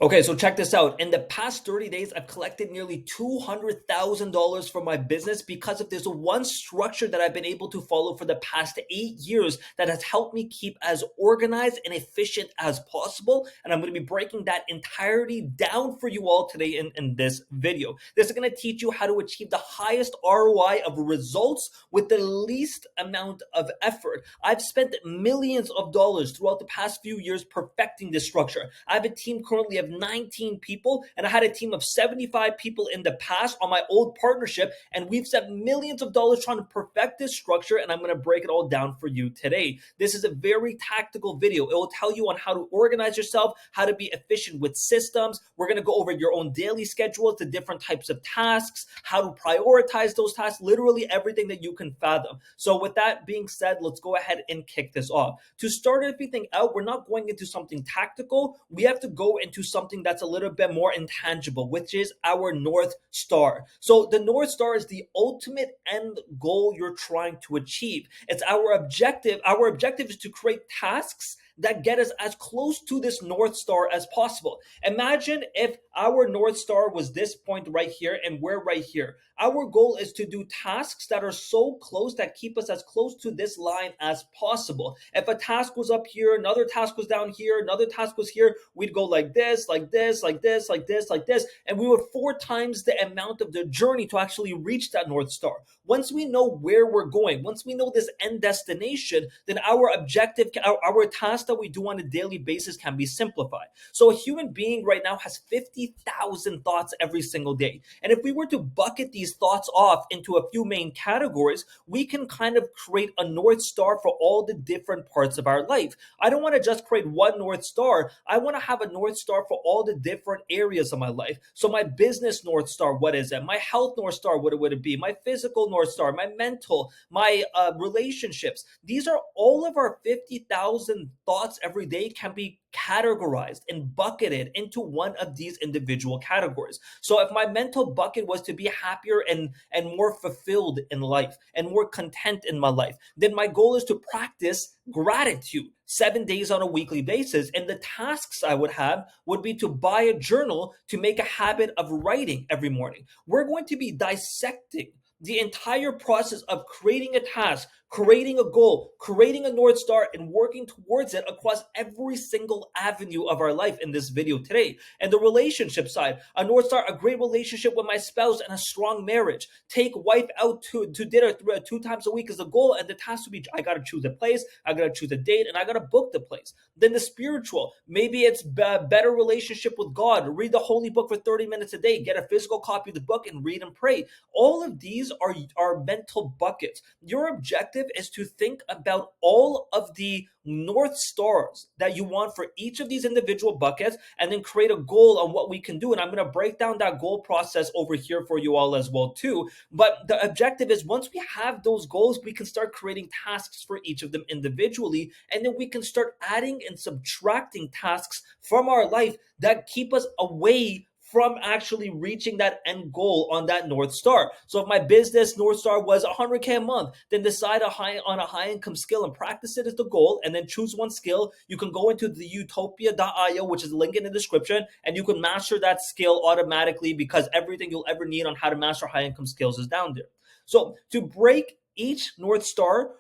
Okay, so check this out. In the past 30 days, I've collected nearly $200,000 from my business because of this one structure that I've been able to follow for the past 8 years that has helped me keep as organized and efficient as possible. And I'm going to be breaking that entirely down for you all today in this video. This is going to teach you how to achieve the highest ROI of results with the least amount of effort. I've spent millions of dollars throughout the past few years perfecting this structure. I have a team currently of 19 people, and I had a team of 75 people in the past on my old partnership, and we've spent millions of dollars trying to perfect this structure, and I'm going to break it all down for you today. This is a very tactical video. It will tell you on how to organize yourself, how to be efficient with systems. We're going to go over your own daily schedules, the different types of tasks, how to prioritize those tasks, literally everything that you can fathom. So with that being said, let's go ahead and kick this off. To start everything out, we're not going into something tactical. We have to go into something that's a little bit more intangible, which is our North Star. So the North Star is the ultimate end goal you're trying to achieve. It's our objective. Our objective is to create tasks that get us as close to this North Star as possible. Imagine if our North Star was this point right here and we're right here. Our goal is to do tasks that are so close that keep us as close to this line as possible. If a task was up here, another task was down here, another task was here, we'd go like this, like this, like this, like this, like this, and we would 4 times the amount of the journey to actually reach that North Star. Once we know where we're going, once we know this end destination, then our objective, our tasks that we do on a daily basis can be simplified. So a human being right now has 50,000 thoughts every single day. And if we were to bucket these thoughts off into a few main categories, we can kind of create a North Star for all the different parts of our life. I don't want to just create one North Star. I want to have a North Star for all the different areas of my life. So my business North Star, what is it? My health North Star, what would it be? My physical North Star, my mental, my relationships. These are all of our 50,000 thoughts every day can be categorized and bucketed into one of these individual categories. So if my mental bucket was to be happier and more fulfilled in life and more content in my life, then my goal is to practice gratitude 7 days on a weekly basis. And the tasks I would have would be to buy a journal to make a habit of writing every morning. We're going to be dissecting the entire process of creating a task, creating a goal, creating a North Star, and working towards it across every single avenue of our life in this video today. And the relationship side, a North Star, a great relationship with my spouse and a strong marriage. Take wife out to dinner 2 times a week as a goal, and the task would be I got to choose a place, I got to choose a date, and I got to book the place. Then the spiritual, maybe it's better relationship with God. Read the holy book for 30 minutes a day, get a physical copy of the book, and read and pray. All of these are mental buckets. Your objective is to think about all of the North Stars that you want for each of these individual buckets and then create a goal on what we can do. And I'm going to break down that goal process over here for you all as well too. But the objective is once we have those goals, we can start creating tasks for each of them individually. And then we can start adding and subtracting tasks from our life that keep us away from actually reaching that end goal on that North Star. So if my business North Star was 100K a month, then decide on a high income skill and practice it as the goal, and then choose one skill. You can go into the utopia.io, which is linked in the description, and you can master that skill automatically because everything you'll ever need on how to master high income skills is down there. So to break each North Star,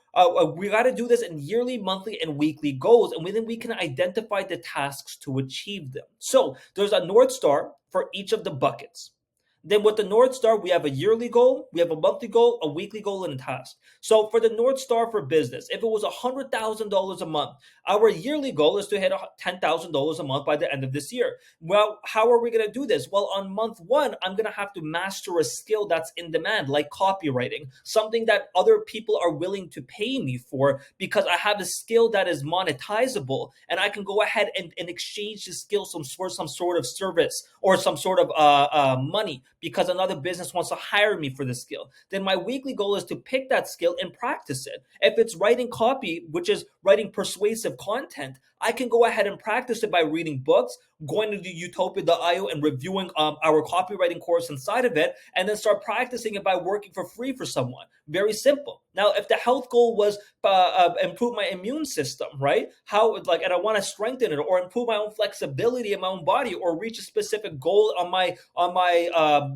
we got to do this in yearly, monthly, and weekly goals, and then we can identify the tasks to achieve them. So there's a North Star for each of the buckets. Then with the North Star, we have a yearly goal, we have a monthly goal, a weekly goal, and a task. So for the North Star for business, if it was $100,000 a month, our yearly goal is to hit $10,000 a month by the end of this year. Well, how are we going to do this? Well, on month one, I'm going to have to master a skill that's in demand, like copywriting, something that other people are willing to pay me for because I have a skill that is monetizable, and I can go ahead and exchange the skill for some sort of service or some sort of money because another business wants to hire me for the skill. Then my weekly goal is to pick that skill and practice it. If it's writing copy, which is writing persuasive content, I can go ahead and practice it by reading books, going to the utopia.io and reviewing our copywriting course inside of it, and then start practicing it by working for free for someone. Very simple. Now, if the health goal was improve my immune system, right? And I want to strengthen it, or improve my own flexibility in my own body, or reach a specific goal on my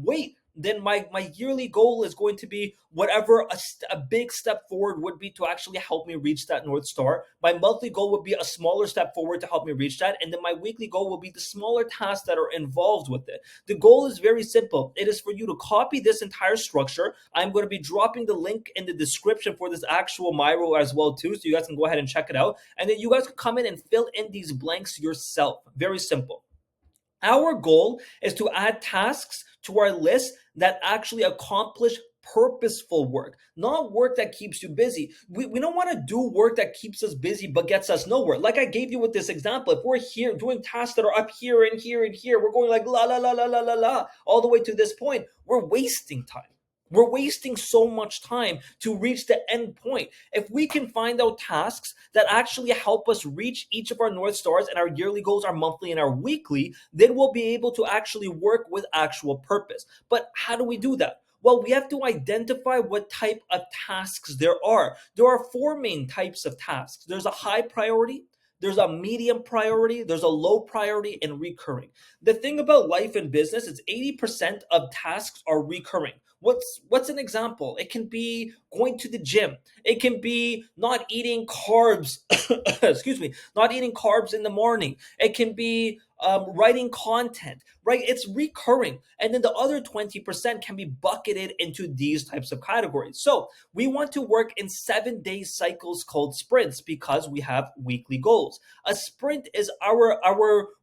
weight, then my yearly goal is going to be whatever a big step forward would be to actually help me reach that North Star. My monthly goal would be a smaller step forward to help me reach that. And then my weekly goal will be the smaller tasks that are involved with it. The goal is very simple. It is for you to copy this entire structure. I'm going to be dropping the link in the description for this actual Miro as well too, so you guys can go ahead and check it out. And then you guys can come in and fill in these blanks yourself. Very simple. Our goal is to add tasks to our list that actually accomplish purposeful work, not work that keeps you busy. We don't want to do work that keeps us busy but gets us nowhere. Like I gave you with this example, if we're here doing tasks that are up here and here and here, we're going like la la la la la la la all the way to this point, we're wasting time. We're wasting so much time to reach the end point. If we can find out tasks that actually help us reach each of our North Stars and our yearly goals, our monthly and our weekly, then we'll be able to actually work with actual purpose. But how do we do that? Well, we have to identify what type of tasks there are. There are four main types of tasks. There's a high priority, there's a medium priority, there's a low priority, and recurring. The thing about life and business is 80% of tasks are recurring. What's an example? It can be going to the gym. It can be not eating carbs. Excuse me, not eating carbs in the morning. It can be writing content, right? It's recurring. And then the other 20% can be bucketed into these types of categories. So we want to work in 7-day cycles called sprints because we have weekly goals. A sprint is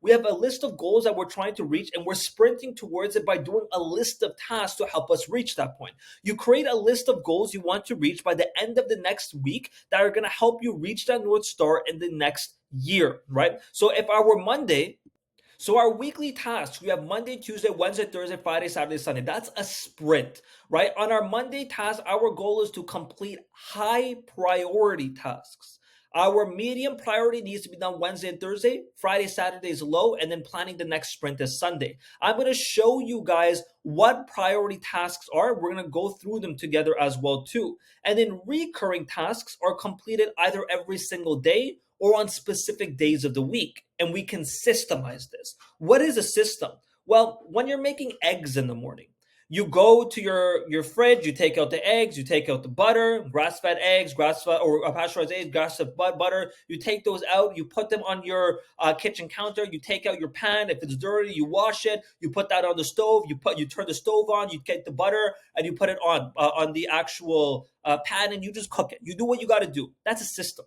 we have a list of goals that we're trying to reach, and we're sprinting towards it by doing a list of tasks to help us reach that point. You create a list of goals you want to reach by the end of the next week that are going to help you reach that North Star in the next year, right? So our weekly tasks, we have Monday, Tuesday, Wednesday, Thursday, Friday, Saturday, Sunday. That's a sprint, right? On our Monday task, our goal is to complete high priority tasks. Our medium priority needs to be done Wednesday and Thursday. Friday, Saturday is low, and then planning the next sprint is Sunday. I'm going to show you guys what priority tasks are. We're going to go through them together as well too. And then recurring tasks are completed either every single day or on specific days of the week. And we can systemize this. What is a system? Well, when you're making eggs in the morning, you go to your fridge, you take out the eggs, you take out the butter, grass-fed eggs, grass-fed or pasteurized eggs, grass-fed butter. You take those out, you put them on your kitchen counter, you take out your pan. If it's dirty, you wash it, you put that on the stove, you turn the stove on, you get the butter, and you put it on the actual pan, and you just cook it. You do what you got to do. That's a system.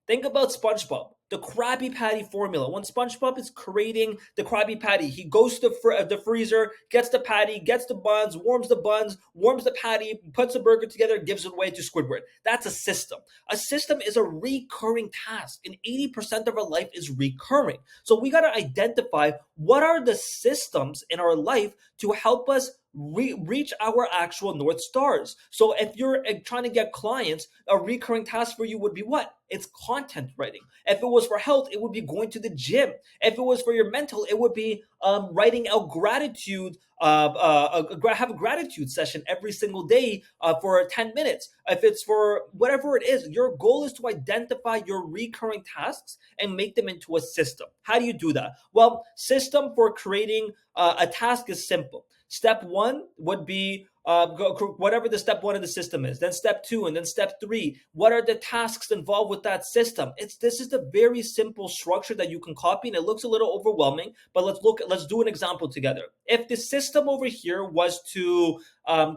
Think about SpongeBob, the Krabby Patty formula. When SpongeBob is creating the Krabby Patty, he goes to the freezer, gets the patty, gets the buns, warms the patty, puts the burger together, gives it away to Squidward. That's a system. A system is a recurring task, and 80% of our life is recurring. So we got to identify what are the systems in our life to help us reach our actual North Stars. So if you're trying to get clients, a recurring task for you would be what? It's content writing. If it was for health, it would be going to the gym. If it was for your mental, it would be writing out gratitude, have a gratitude session every single day for 10 minutes. If it's for whatever it is, your goal is to identify your recurring tasks and make them into a system. How do you do that? Well, system for creating a task is simple. Step one would be whatever the step one of the system is. Then step two, and then step three. What are the tasks involved with that system? This is the very simple structure that you can copy, and it looks a little overwhelming. But let's do an example together. If the system over here was to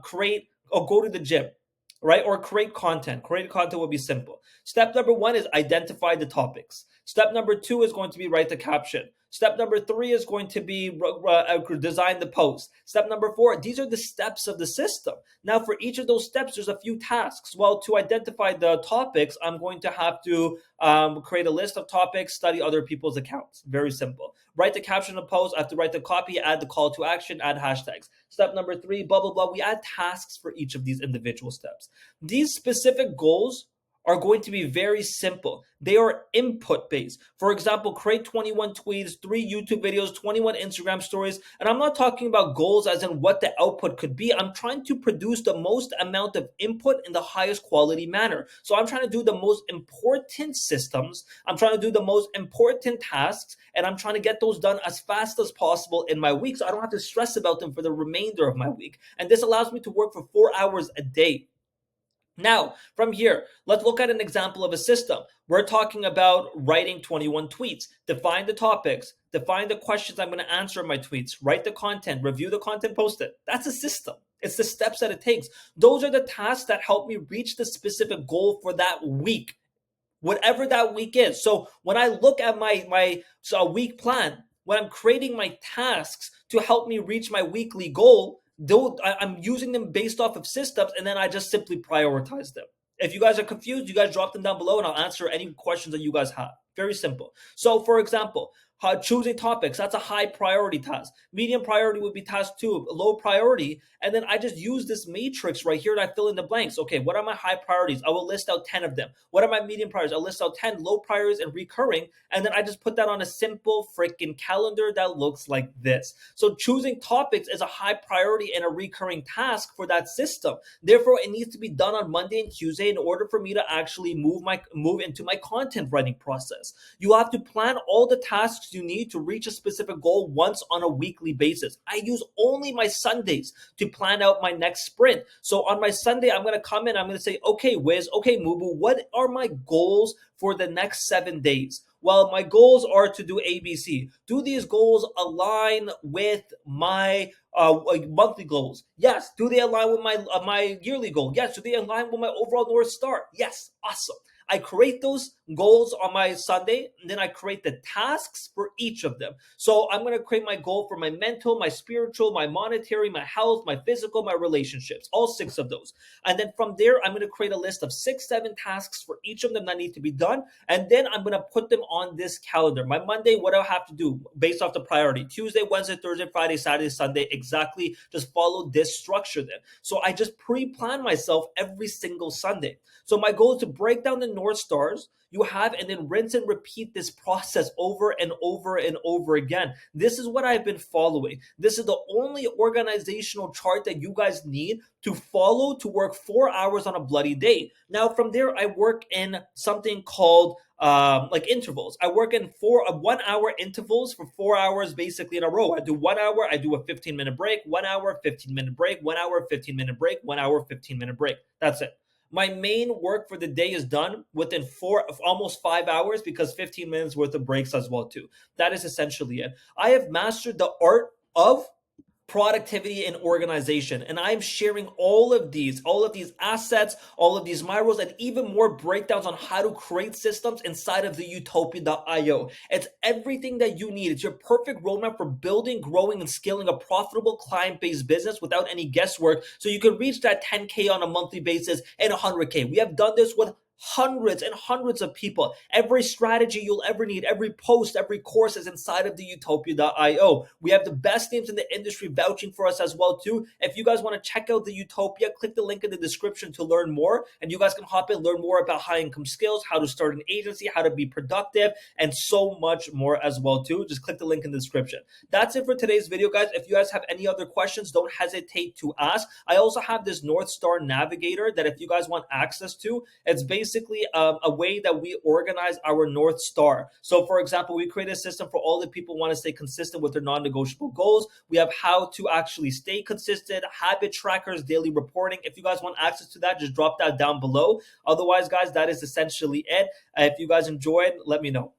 create or go to the gym, right, or create content. Create content would be simple. Step number one is identify the topics. Step number two is going to be write the caption. Step number three is going to be design the post. Step number four, these are the steps of the system. Now, for each of those steps, there's a few tasks. Well, to identify the topics, I'm going to have to create a list of topics, study other people's accounts. Very simple. Write the caption of the post. I have to write the copy, add the call to action, add hashtags. Step number three, blah, blah, blah. We add tasks for each of these individual steps. These specific goals are going to be very simple. They are input based. For example, create 21 tweets, 3 YouTube videos, 21 Instagram stories. And I'm not talking about goals as in what the output could be. I'm trying to produce the most amount of input in the highest quality manner. So I'm trying to do the most important systems. I'm trying to do the most important tasks. And I'm trying to get those done as fast as possible in my week so I don't have to stress about them for the remainder of my week. And this allows me to work for 4 hours a day. Now, from here, let's look at an example of a system. We're talking about writing 21 tweets. Define the topics, define the questions I'm going to answer in my tweets, write the content, review the content, post it. That's a system. It's the steps that it takes. Those are the tasks that help me reach the specific goal for that week, whatever that week is. So when I look at my week plan, when I'm creating my tasks to help me reach my weekly goal, I'm using them based off of systems, and then I just simply prioritize them. If you guys are confused, you guys drop them down below and I'll answer any questions that you guys have. Very simple. So for example, choosing topics, that's a high priority task. Medium priority would be task 2, low priority. And then I just use this matrix right here and I fill in the blanks. Okay, what are my high priorities? I will list out 10 of them. What are my medium priorities? I'll list out 10 low priorities and recurring. And then I just put that on a simple freaking calendar that looks like this. So choosing topics is a high priority and a recurring task for that system. Therefore, it needs to be done on Monday and Tuesday in order for me to actually move into my content writing process. You have to plan all the tasks you need to reach a specific goal once on a weekly basis. I use only my Sundays to plan out my next sprint. So on my Sunday, I'm going to come in, I'm going to say, okay, Wiz, okay, Mubu, what are my goals for the next 7 days? Well, my goals are to do ABC. Do these goals align with my monthly goals? Yes. Do they align with my yearly goal? Yes. Do they align with my overall North Star? Yes. Awesome. I create those goals on my Sunday, and then I create the tasks for each of them. So I'm going to create my goal for my mental, my spiritual, my monetary, my health, my physical, my relationships, all 6 of those. And then from there, I'm going to create a list of 6, 7 tasks for each of them that need to be done. And then I'm going to put them on this calendar. My Monday, what do I have to do based off the priority? Tuesday, Wednesday, Thursday, Friday, Saturday, Sunday, exactly. Just follow this structure then. So I just pre-plan myself every single Sunday. So my goal is to break down the North Stars you have and then rinse and repeat this process over and over and over again. This is what I've been following. This is the only organizational chart that you guys need to follow to work 4 hours on a bloody day. Now, from there, I work in something called like intervals. I work in 1 hour intervals for 4 hours basically in a row. I do 1 hour, I do a 15-minute break, 1 hour, 15-minute break, 1 hour, 15-minute break, 1 hour, 15-minute break. That's it. My main work for the day is done within almost 5 hours because 15 minutes worth of breaks as well too. That is essentially it. I have mastered the art of productivity and organization, and I'm sharing all of these assets, all of these mirrors, and even more breakdowns on how to create systems inside of the Utopia.io. It's everything that you need. It's your perfect roadmap for building, growing, and scaling a profitable client-based business without any guesswork, so you can reach that 10K on a monthly basis and 100K. We have done this with hundreds and hundreds of people. Every strategy you'll ever need, every post, every course is inside of the Utopia.io. We have the best names in the industry vouching for us as well too. If you guys want to check out the Utopia, click the link in the description to learn more, and you guys can hop in, learn more about high income skills, how to start an agency, how to be productive, and so much more as well too. Just click the link in the description. That's it for today's video, guys. If you guys have any other questions, don't hesitate to ask. I also have this North Star Navigator that if you guys want access to, it's basically a way that we organize our North Star. So for example, we create a system for all the people who want to stay consistent with their non-negotiable goals. We have how to actually stay consistent, habit trackers, daily reporting. If you guys want access to that, just drop that down below. Otherwise, guys, that is essentially it. If you guys enjoyed, let me know.